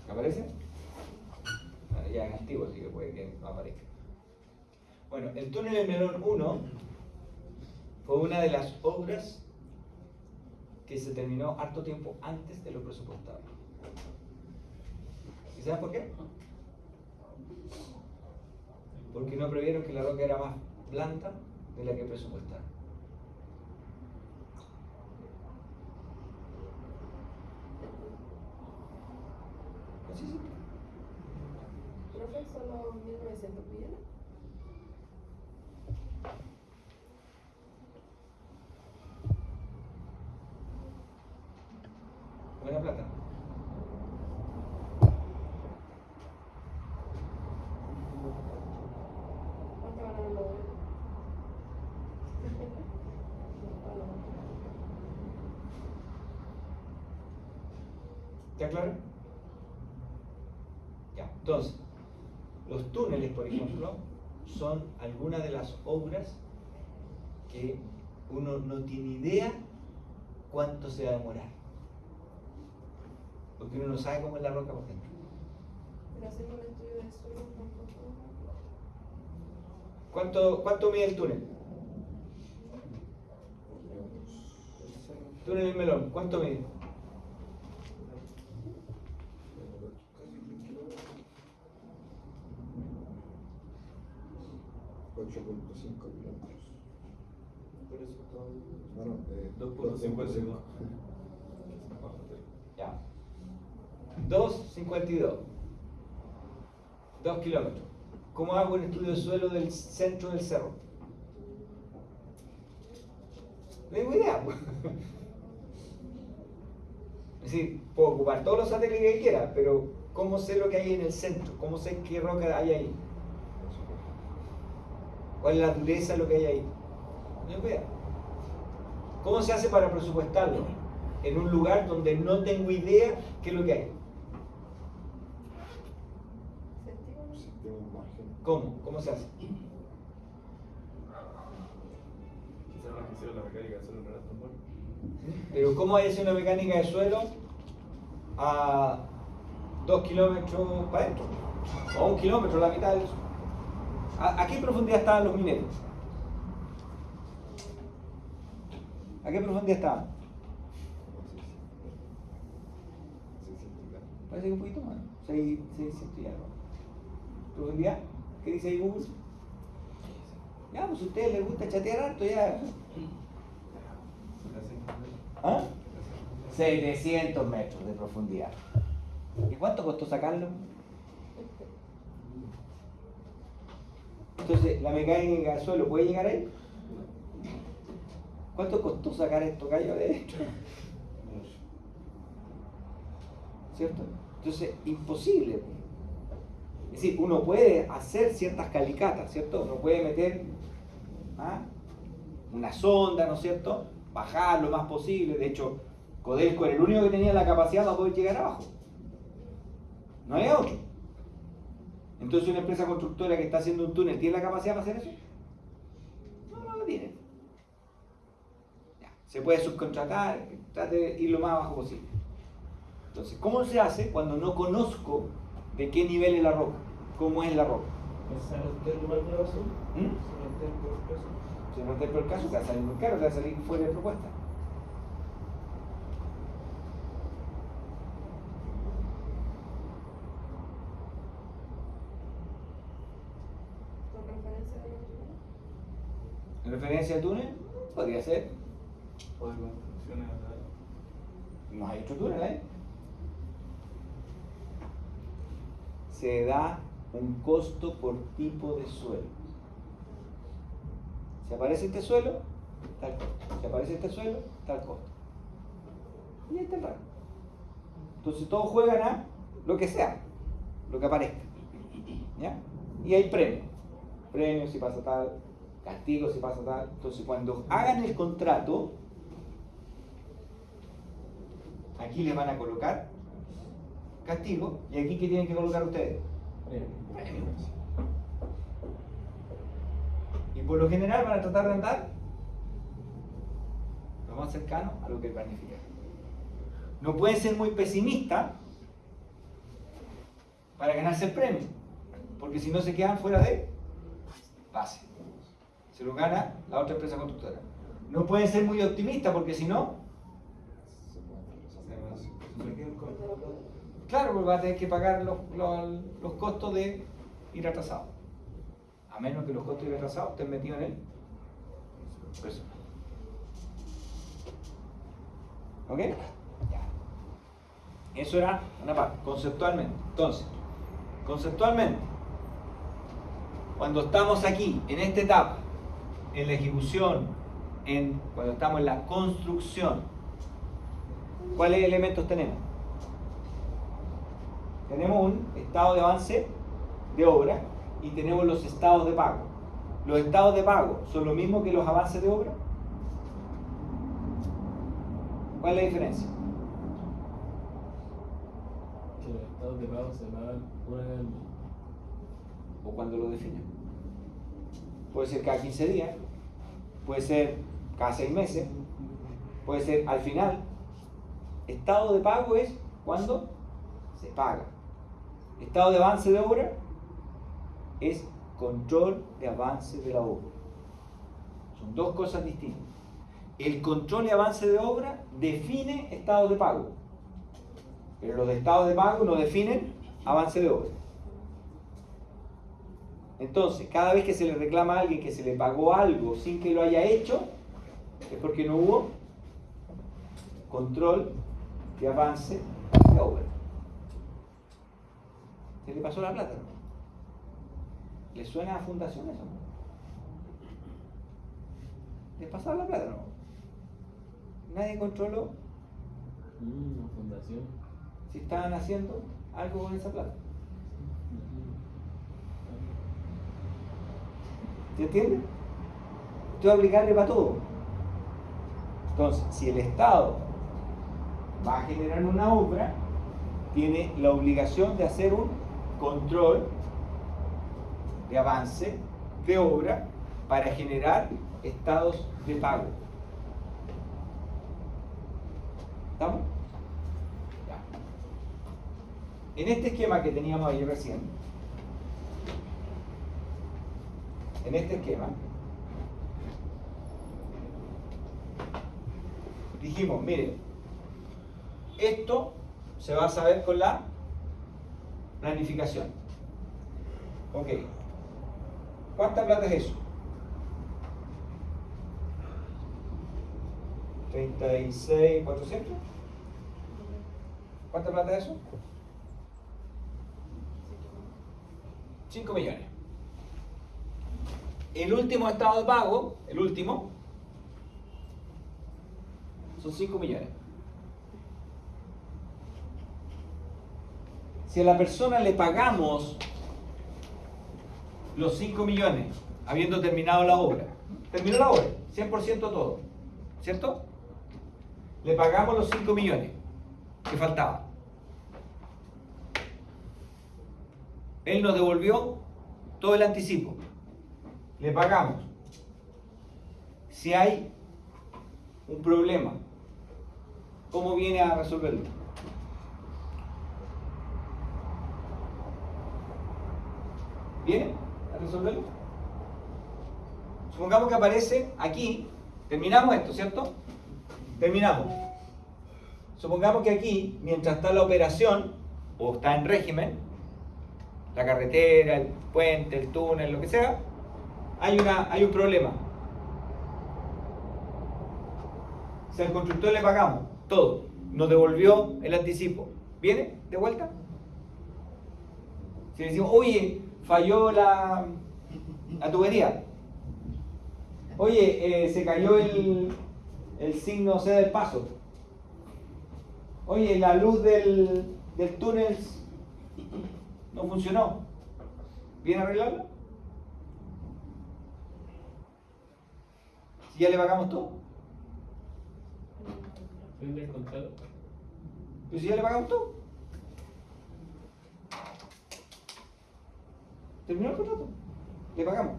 S1: ¿Aparece? Bueno, ya es antiguo, así que puede que no aparezca. Bueno, el túnel del Melón 1 fue una de las obras que se terminó harto tiempo antes de lo presupuestado. ¿Y saben por qué? Porque no previeron que la roca era más blanda de la que presupuestaron. Así es.
S4: Profe, son los 1900 millones.
S1: Buena plata.
S4: ¿Cuánto ganaron los obreros?
S1: ¿Está claro? Ya, entonces, los túneles, por ejemplo, son algunas de las obras que uno no tiene idea cuánto se va a demorar. Porque uno no sabe cómo es la roca por dentro.
S4: Pero haciendo un estudio de suelo,
S1: ¿Cuánto mide el túnel? Túnel del Melón, ¿cuánto mide?
S2: $8.5 kilómetros.
S5: Por eso está.
S2: Bueno,
S8: 2.52.
S1: Ya. 2,52. 2 kilómetros. ¿Cómo hago un estudio de suelo del centro del cerro? No tengo idea. Es decir, puedo ocupar todos los satélites que quiera, pero ¿cómo sé lo que hay en el centro? ¿Cómo sé qué roca hay ahí? ¿Cuál es la dureza de lo que hay ahí? No tengo idea. ¿Cómo se hace para presupuestarlo? En un lugar donde no tengo idea qué es lo que hay.
S2: Sentimos margen.
S1: ¿Cómo? ¿Cómo se hace?
S8: Quizás no quisieron la mecánica solo para tambor.
S1: Pero ¿cómo hay una mecánica de suelo a 2 kilómetros para adentro? O a 1 kilómetro, la mitad del... ¿A qué profundidad estaban los mineros? ¿A qué profundidad estaban? Parece que un poquito más, 600 y algo. ¿Profundidad? ¿Qué dice ahí Google? Ya, pues a ustedes les gusta chatear harto ya. ¿Ah? 700 metros de profundidad. ¿Y cuánto costó sacarlo? Entonces, ¿la mecánica del suelo puede llegar ahí? ¿Cuánto costó sacar estos gallos de dentro? ¿Cierto? Entonces, imposible. Es decir, uno puede hacer ciertas calicatas, ¿cierto? Uno puede meter una sonda, ¿no es cierto? Bajar lo más posible. De hecho, Codelco era el único que tenía la capacidad para poder llegar abajo. No había otro. Entonces, una empresa constructora que está haciendo un túnel, ¿tiene la capacidad para hacer eso? No la tiene. Ya. Se puede subcontratar, trate de ir lo más abajo posible. Entonces, ¿cómo se hace cuando no conozco de qué nivel es la roca? ¿Cómo es la roca?
S5: ¿Sale usted igual de razón?
S1: ¿Mm?
S5: ¿Sale usted por peso?
S1: Si no te por el caso, te va a salir muy caro, te va a salir fuera de propuesta.
S4: ¿Con referencia de los túneles?
S1: ¿En referencia al túnel? Podría ser.
S8: O de construcciones acá.
S1: No hay otro túnel ahí. Se da un costo por tipo de suelo. Si aparece este suelo, tal costo. Si aparece este suelo, tal costo. Y ahí está el rango. Entonces todos juegan a lo que sea, lo que aparezca. ¿Ya? Y hay premios. Premios si pasa tal, castigo si pasa tal. Entonces cuando hagan el contrato, aquí les van a colocar castigo y aquí ¿qué tienen que colocar ustedes? Premio. por lo general van a tratar de andar lo más cercano a lo que planifican. No pueden ser muy pesimistas para ganarse el premio, porque si no se quedan fuera de base. Se lo gana la otra empresa constructora. No pueden ser muy optimistas, porque si no,
S5: Se quedan con la plata.
S1: claro, pues va a tener que pagar los costos de ir atrasado. A menos que los costos de ir atrasado estén metidos en el presupuesto. ¿Ok? Ya. Eso era una parte, conceptualmente. Entonces, conceptualmente, cuando estamos aquí, en esta etapa, en la ejecución, cuando estamos en la construcción, ¿cuáles elementos tenemos? Tenemos un estado de avance de obra y tenemos los estados de pago. ¿Los estados de pago son lo mismo que los avances de obra? ¿Cuál es la diferencia?
S3: Que los estados de pago se pagan una vez al mes.
S1: O cuando lo definen. Puede ser cada 15 días, puede ser cada 6 meses, puede ser al final. Estado de pago es cuando se paga. Estado de avance de obra es control de avance de la obra. Son dos cosas distintas. El control y avance de obra define estado de pago, pero los estados de pago no definen avance de obra. Entonces, cada vez que se le reclama a alguien que se le pagó algo sin que lo haya hecho, es porque no hubo control de avance de obra. Se le pasó la plata, ¿no? ¿Le suena a fundación eso? ¿Les pasaba la plata, no? Nadie controló
S3: Una fundación.
S1: si estaban haciendo algo con esa plata. ¿Se entiende? Esto es aplicable para todo. Entonces, si el Estado va a generar una obra, tiene la obligación de hacer un control de avance de obra para generar estados de pago. ¿Estamos? Ya. En este esquema que teníamos ahí recién, en este esquema, dijimos, mire, esto se va a saber con la planificación. Ok. ¿Cuánta plata es eso? 36.400. ¿Cuánta plata es eso? 5 millones. El último estado de pago, el último, son 5 millones. Si a la persona le pagamos los 5 millones, habiendo terminado la obra, terminó la obra, 100% todo, ¿cierto? Le pagamos los 5 millones que faltaban. Él nos devolvió todo el anticipo. Le pagamos. Si hay un problema, ¿cómo viene a resolverlo? ¿Viene a resolverlo? Supongamos que aparece aquí, terminamos esto, ¿cierto? Terminamos. Supongamos que aquí, mientras está la operación, o está en régimen, la carretera, el puente, el túnel, lo que sea, hay un problema. Si al constructor le pagamos todo, nos devolvió el anticipo, ¿viene de vuelta? Si le decimos, oye, falló la tubería, oye, se cayó el signo C del paso, oye, la luz del túnel no funcionó, ¿viene a arreglarlo? Si ya le pagamos todo.
S3: Fin del contrato.
S1: Pero si ya le pagamos todo. Terminó el contrato. Le pagamos.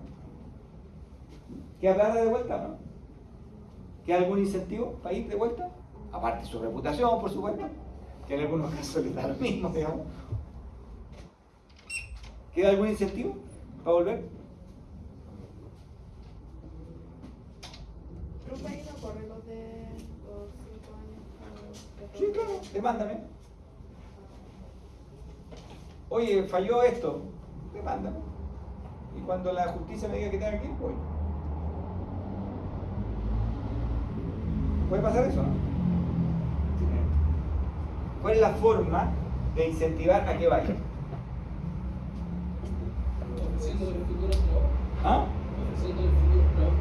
S1: ¿Queda plata de vuelta, no? ¿Queda algún incentivo para ir de vuelta? Aparte de su reputación, por supuesto, que en algunos casos les da lo mismo, digamos. ¿Queda algún incentivo para volver?
S4: Pero un país no corre los de los 5 años.
S1: Sí, claro, demándame. Oye, falló esto, demándame. Y cuando la justicia me diga que tenga que ir, voy. ¿Puede pasar eso, no? ¿Cuál es la forma de incentivar a que vaya?
S3: Ofreciendo el futuro trabajo.
S1: ¿Ah?
S3: Ofreciendo el futuro trabajo.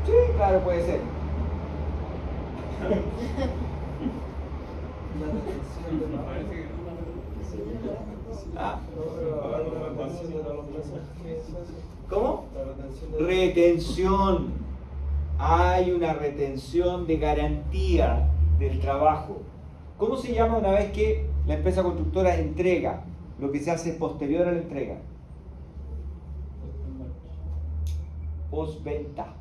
S1: Sí, claro, puede ser.
S5: La retención de la
S8: Parece que
S1: Ah,
S5: No, pero hay una retención de los meses que se hace.
S1: ¿cómo?
S5: La retención de
S1: Retención. Hay una retención de garantía del trabajo. ¿Cómo se llama una vez que la empresa constructora entrega lo que se hace posterior a la entrega? Postventa.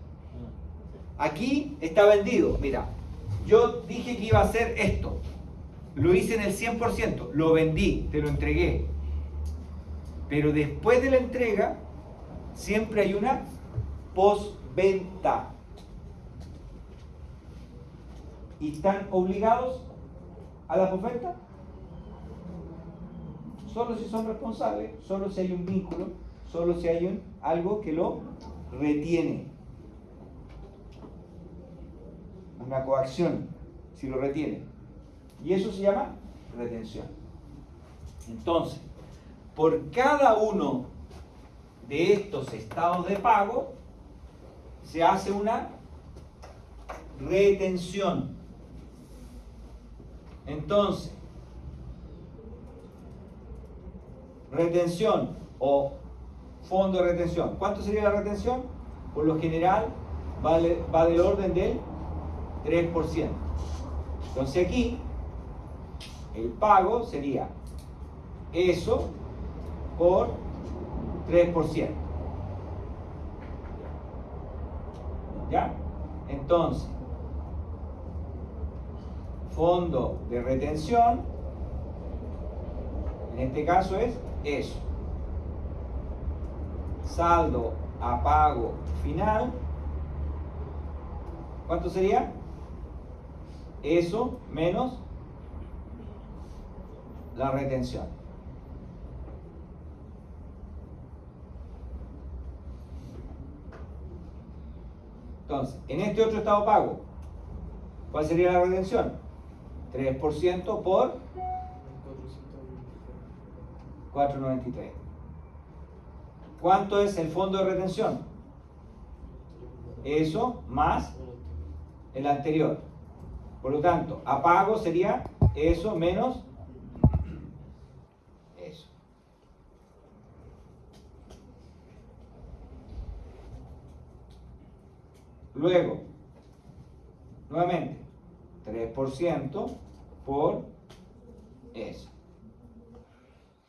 S1: Aquí está vendido. Mira, yo dije que iba a hacer esto. Lo hice en el 100%. Lo vendí, te lo entregué. Pero después de la entrega, siempre hay una postventa. ¿Y están obligados a la postventa? Solo si son responsables, solo si hay un vínculo, solo si hay algo que lo retiene. Una coacción, si lo retiene. Y eso se llama retención. Entonces, por cada uno de estos estados de pago, se hace una retención. Entonces, retención o fondo de retención. ¿Cuánto sería la retención? Por lo general va del orden del 3%. Entonces aquí el pago sería eso por 3%. ¿Ya? Entonces, fondo de retención, en este caso es eso. Saldo a pago final, ¿cuánto sería? Eso menos la retención. Entonces, en este otro estado pago, ¿cuál sería la retención? 3% por 4.93. ¿Cuánto es el fondo de retención? Eso más el anterior. Por lo tanto, a pago sería eso menos eso. Luego, nuevamente, 3% por eso.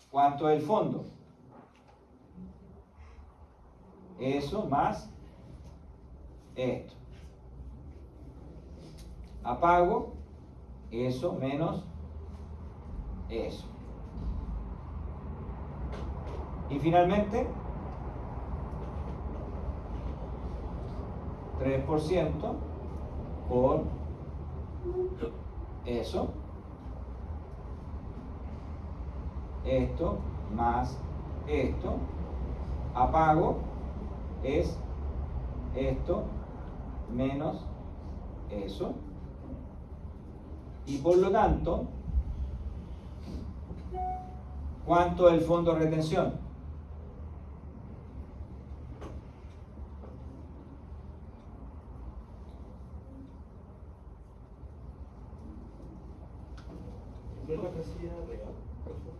S1: ¿Cuánto es el fondo? Eso más esto. A pago, eso menos eso. Y finalmente, 3% por eso. Esto más esto. A pago es esto menos eso. Y por lo tanto, ¿cuánto es el fondo de retención?
S5: No es la casilla real, por favor.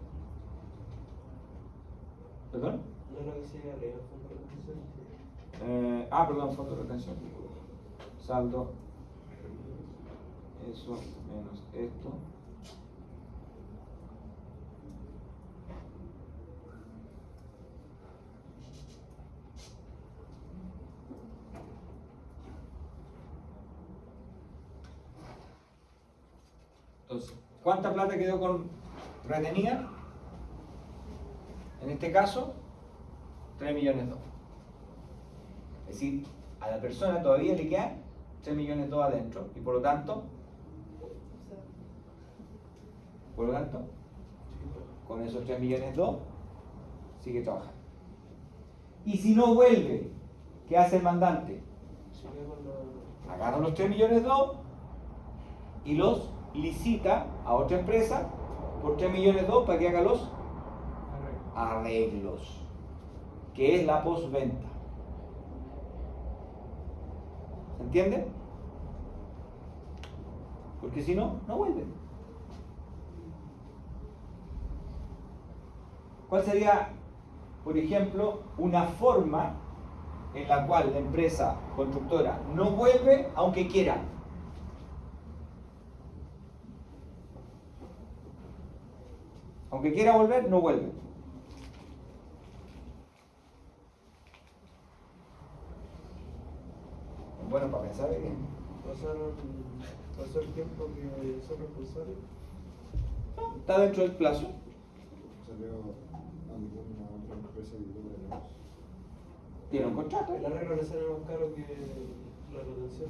S1: ¿Perdón?
S5: No es la casilla real, fondo de retención.
S1: Perdón, fondo de retención. Saldo. Eso menos esto. Entonces, ¿cuánta plata quedó con retenida? En este caso, 3 millones 2. Es decir, a la persona todavía le quedan 3 millones 2 adentro y por lo tanto, con esos 3 millones 2 sigue trabajando. Y si no vuelve, ¿qué hace el mandante? Agarra los 3 millones 2 y los licita a otra empresa por 3 millones 2 para que haga los arreglos, que es la postventa. ¿Se entiende? Porque si no, no vuelve. ¿Cuál sería, por ejemplo, una forma en la cual la empresa constructora no vuelve aunque quiera? Aunque quiera volver, no vuelve. Bueno, para pensar bien.
S5: Pasó el tiempo que son responsables.
S1: No, está dentro del plazo.
S2: Salió alguna otra empresa y tuvo de negocio.
S1: Tiene un contrato.
S5: El arreglo le sale más caro que la retención.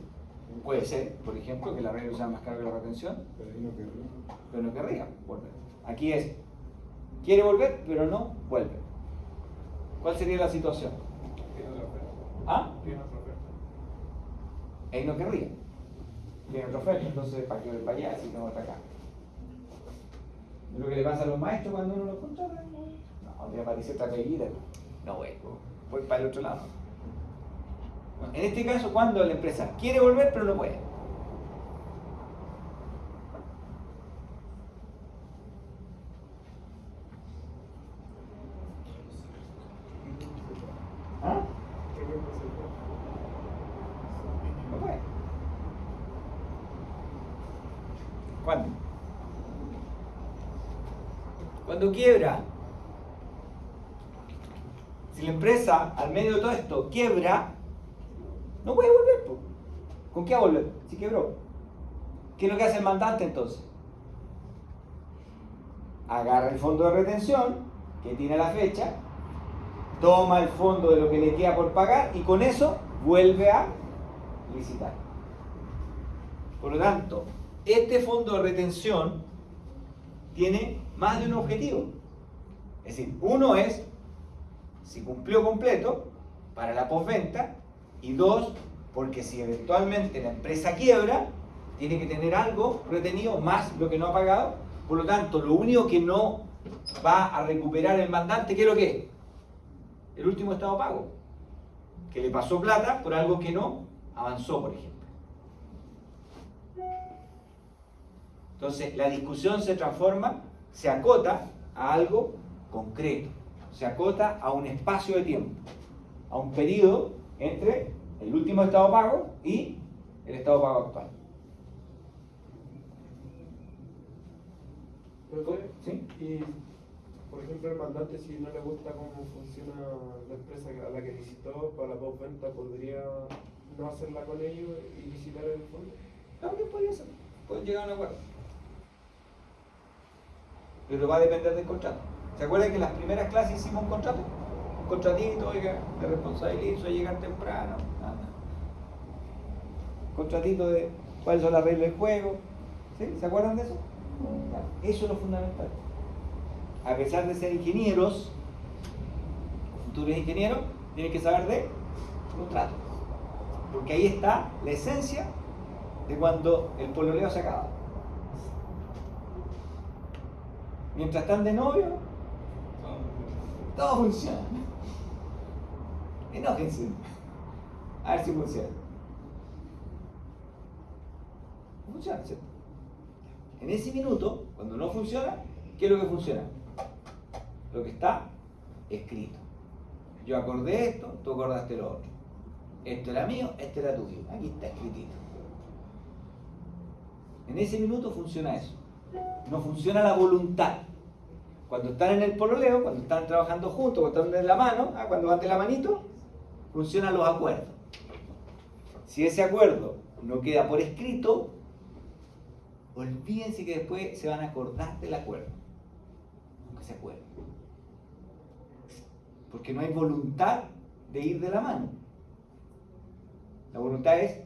S1: Puede ser, por ejemplo, que el arreglo sea más caro que la retención,
S2: Pero ahí no querría.
S1: pero no querría volver. Aquí es, quiere volver, pero no vuelve. ¿Cuál sería la situación?
S8: Tiene otra oferta.
S1: ¿Ah?
S8: Tiene otra oferta.
S1: Él no querría. Tiene otra oferta, entonces ¿para qué voy para allá si tengo otra acá? Es lo que le pasa a los maestros cuando uno los contrata. No, me aparece otra apellido. No vuelvo, voy para el otro lado. Bueno, en este caso, cuando la empresa quiere volver pero no puede. ¿Ah?
S5: ¿Qué tiempo se fue?
S1: No puede. ¿Cuándo? Cuando quiebra. Si la empresa, al medio de todo esto, quiebra, no puede volver, po. ¿Con qué va a volver? Si quebró. ¿Qué es lo que hace el mandante entonces? Agarra el fondo de retención, que tiene la fecha, toma el fondo de lo que le queda por pagar y con eso vuelve a licitar. Por lo tanto, este fondo de retención tiene más de un objetivo. Es decir, uno es si cumplió completo para la postventa y dos, porque si eventualmente la empresa quiebra, tiene que tener algo retenido más lo que no ha pagado. Por lo tanto, lo único que no va a recuperar el mandante, ¿qué es lo que es? El último estado pago, que le pasó plata por algo que no avanzó, por ejemplo. Entonces, la discusión se transforma, se acota a algo concreto, se acota a un espacio de tiempo, a un periodo entre el último estado pago y el estado pago actual.
S5: Profe,
S1: ¿Sí?
S5: y por ejemplo el mandante, si no le gusta cómo funciona la empresa a la que licitó para la postventa, ¿podría no hacerla con ellos y licitar el fondo?
S1: También podría ser, pueden llegar a un acuerdo. Pero va a depender del contrato. ¿Se acuerdan que en las primeras clases hicimos un contrato? Un contratito, oiga, te responsabilizo de llegar temprano. Nada. Contratito de cuáles son las reglas del juego. ¿Sí? ¿Se acuerdan de eso? Eso es lo fundamental. A pesar de ser ingenieros, futuros ingenieros, tienen que saber de contratos. Porque ahí está la esencia de cuando el pololeo se acaba. Mientras están de novio, todo funciona. Enójense. A ver si funciona. Funciona, ¿cierto? En ese minuto, cuando no funciona, ¿qué es lo que funciona? Lo que está escrito. Yo acordé esto, tú acordaste lo otro. Esto era mío, esto era tuyo. Aquí está escritito. En ese minuto funciona eso. No funciona la voluntad. Cuando están en el pololeo, cuando están trabajando juntos, cuando están de la mano, cuando van de la manito, funcionan los acuerdos. Si ese acuerdo no queda por escrito, olvídense que después se van a acordar del acuerdo, aunque se acuerden. Porque no hay voluntad de ir de la mano. La voluntad es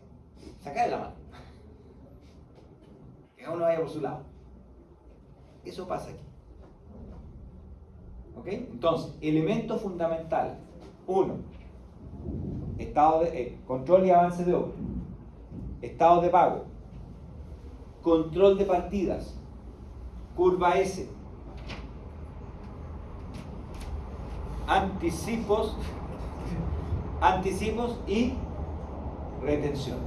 S1: sacar de la mano. Que cada uno vaya por su lado. Eso pasa aquí. ¿Ok? Entonces, elementos fundamentales. 1. Estado de control y avance de obra. Estado de pago. Control de partidas. Curva S. Anticipos y retención.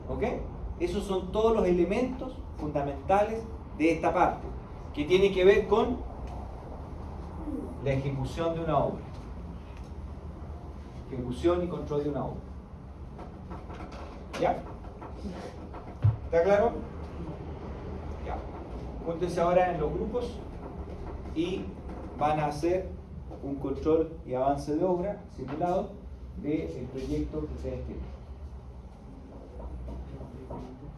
S1: ¿Ok? Esos son todos los elementos fundamentales de esta parte, que tiene que ver con la ejecución de una obra. Ejecución y control de una obra. ¿Ya? ¿Está claro? Ya. Júntense ahora en los grupos y van a hacer un control y avance de obra simulado del proyecto que ustedes tienen.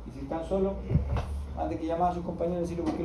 S1: Y si están solos, antes que llamar a sus compañeros y decirle por qué